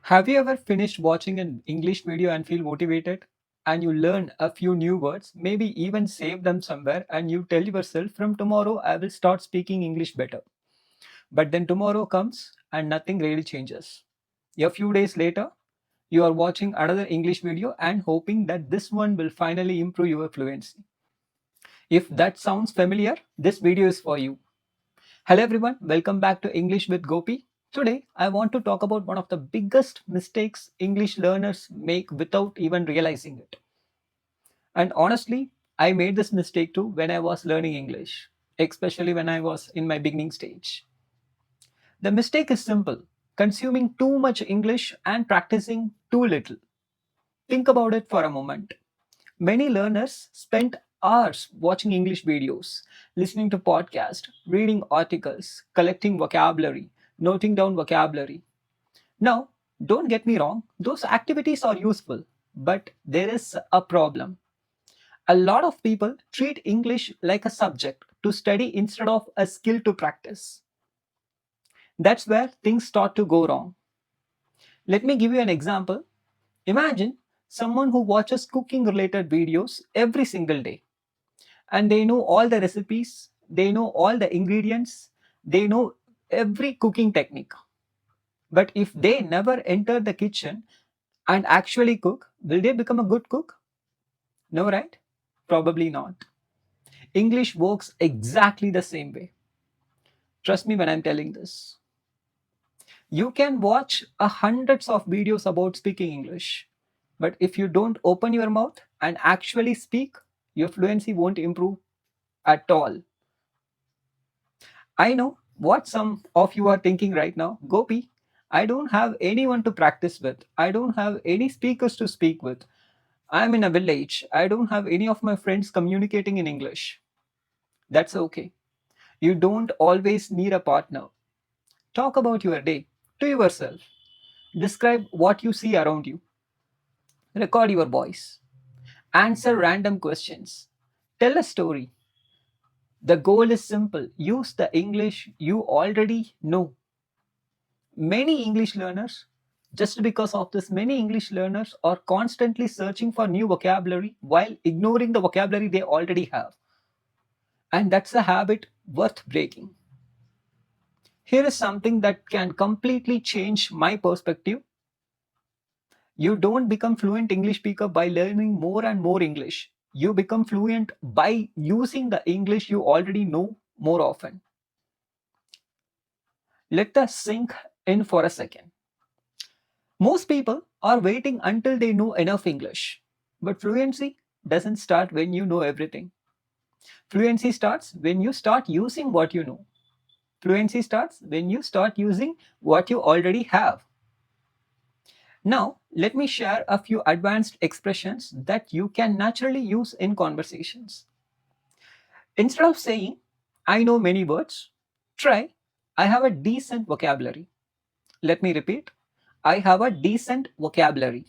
Have you ever finished watching an English video and feel motivated? And you learn a few new words, maybe even save them somewhere, and you tell yourself, from tomorrow I will start speaking English better. But then tomorrow comes and nothing really changes. A few days later, you are watching another English video and hoping that this one will finally improve your fluency. If that sounds familiar, this video is for you. Hello everyone, welcome back to English with Gopi. Today, I want to talk about one of the biggest mistakes English learners make without even realizing it. And honestly, I made this mistake too when I was learning English, especially when I was in my beginning stage. The mistake is simple: consuming too much English and practicing too little. Think about it for a moment. Many learners spend hours watching English videos, listening to podcasts, reading articles, collecting vocabulary, noting down vocabulary. Now, don't get me wrong, those activities are useful, but there is a problem. A lot of people treat English like a subject to study instead of a skill to practice. That's where things start to go wrong. Let me give you an example. Imagine someone who watches cooking related videos every single day, and they know all the recipes, they know all the ingredients, they know every cooking technique. But if they never enter the kitchen and actually cook, will they become a good cook? No, right? Probably not. English works exactly the same way. Trust me when I'm telling this. You can watch hundreds of videos about speaking English, but if you don't open your mouth and actually speak, your fluency won't improve at all. I know what some of you are thinking right now. Gopi, I don't have anyone to practice with. I don't have any speakers to speak with. I'm in a village. I don't have any of my friends communicating in English. That's okay. You don't always need a partner. Talk about your day to yourself. Describe what you see around you. Record your voice. Answer random questions. Tell a story. The goal is simple: use the English you already know. Many English learners, just because of this, many English learners are constantly searching for new vocabulary while ignoring the vocabulary they already have. And that's a habit worth breaking. Here is something that can completely change my perspective. You don't become fluent English speaker by learning more and more English. You become fluent by using the English you already know more often. Let us sink in for a second. Most people are waiting until they know enough English. But fluency doesn't start when you know everything. Fluency starts when you start using what you know. Fluency starts when you start using what you already have. Now, let me share a few advanced expressions that you can naturally use in conversations. Instead of saying, I know many words, try, I have a decent vocabulary. Let me repeat, I have a decent vocabulary.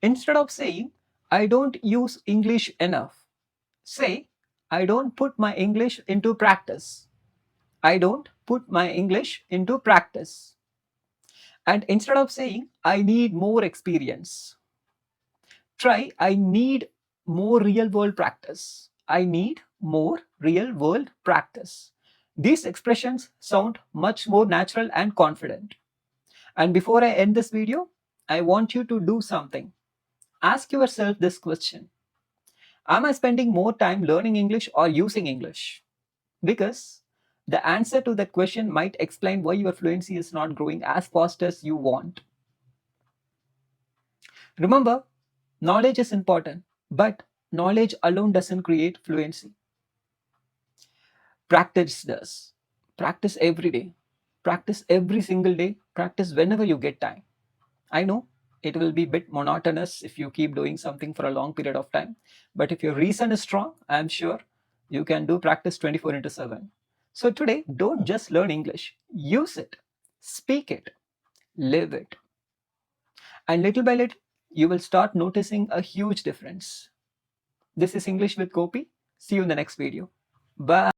Instead of saying, I don't use English enough, say, I don't put my English into practice. I don't put my English into practice. And instead of saying, I need more experience, try, I need more real world practice. I need more real world practice. These expressions sound much more natural and confident. And before I end this video, I want you to do something. Ask yourself this question: am I spending more time learning English or using English? Because the answer to that question might explain why your fluency is not growing as fast as you want. Remember, knowledge is important, but knowledge alone doesn't create fluency. Practice does. Practice every day. Practice every single day. Practice whenever you get time. I know it will be a bit monotonous if you keep doing something for a long period of time, but if your reason is strong, I'm sure you can do practice 24 into 7. So today, don't just learn English, use it, speak it, live it. And little by little, you will start noticing a huge difference. This is English with Gopi. See you in the next video. Bye.